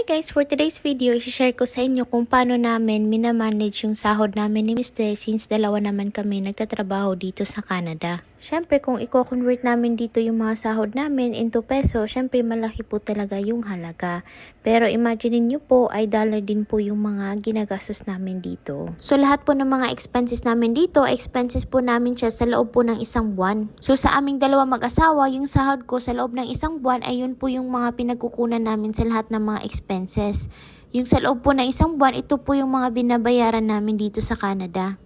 Hi guys! For today's video, i-share ko sa inyo kung paano namin minamanage yung sahod namin ni Mr. since dalawa naman kami nagtatrabaho dito sa Canada. Syempre kung i-convert namin dito yung mga sahod namin into peso, syempre malaki po talaga yung halaga. Pero imagine niyo po ay dollar din po yung mga ginagastos namin dito. So lahat po ng mga expenses namin dito, expenses po namin siya sa loob po ng isang buwan. So sa aming dalawa mag-asawa, yung sahod ko sa loob ng isang buwan ay yun po yung mga pinagkukunan namin sa lahat ng mga expenses. Yung sa loob po ng isang buwan, ito po yung mga binabayaran namin dito sa Canada.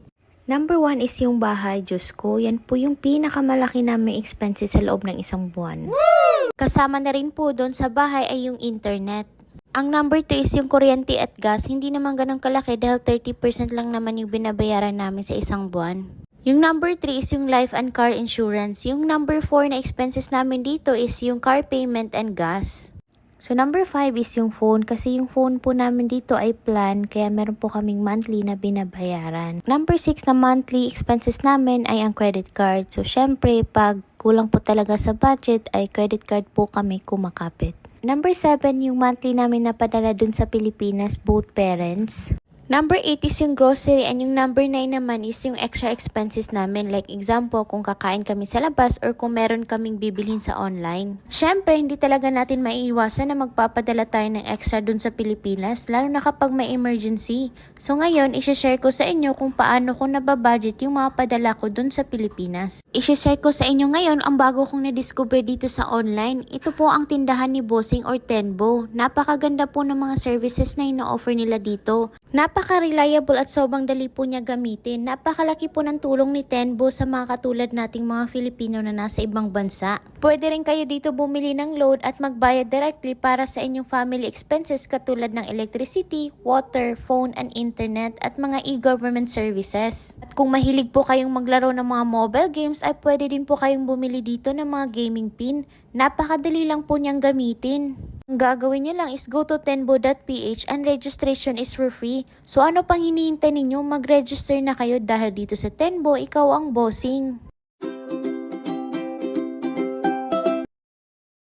Number 1 is yung bahay, Diyos ko. Yan po yung pinakamalaki naming expenses sa loob ng isang buwan. Woo! Kasama na rin po doon sa bahay ay yung internet. Ang number 2 is yung kuryente at gas. Hindi naman ganun kalaki dahil 30% lang naman yung binabayaran namin sa isang buwan. Yung number 3 is yung life and car insurance. Yung number 4 na expenses namin dito is yung car payment and gas. So number 5 is yung phone kasi yung phone po namin dito ay plan kaya meron po kaming monthly na binabayaran. Number 6 na monthly expenses namin ay ang credit card. So syempre pag kulang po talaga sa budget ay credit card po kami kumakapit. Number 7 yung monthly namin napadala dun sa Pilipinas, both parents. Number 8 is yung grocery and yung number 9 naman is yung extra expenses namin. Like example, kung kakain kami sa labas or kung meron kaming bibilhin sa online. Syempre, hindi talaga natin maiiwasan na magpapadala tayo ng extra dun sa Pilipinas, lalo na kapag may emergency. So ngayon, isi-share ko sa inyo kung paano ko nababudget yung mga padala ko dun sa Pilipinas. Isi-share ko sa inyo ngayon ang bago kong na-discover dito sa online. Ito po ang tindahan ni Bossing or Tenbo. Napakaganda po ng mga services na ino-offer nila dito. Napaka-reliable at sobrang dali po niya gamitin. Napakalaki po ng tulong ni Tenbo sa mga katulad nating mga Filipino na nasa ibang bansa. Pwede rin kayo dito bumili ng load at magbayad directly para sa inyong family expenses katulad ng electricity, water, phone and internet at mga e-government services. At kung mahilig po kayong maglaro ng mga mobile games ay pwede din po kayong bumili dito ng mga gaming pin. Napakadali lang po niyang gamitin. Ang gagawin niyo lang is go to tenbo.ph and registration is for free. So ano pang hinihintay ninyo? Mag-register na kayo dahil dito sa Tenbo, ikaw ang bossing.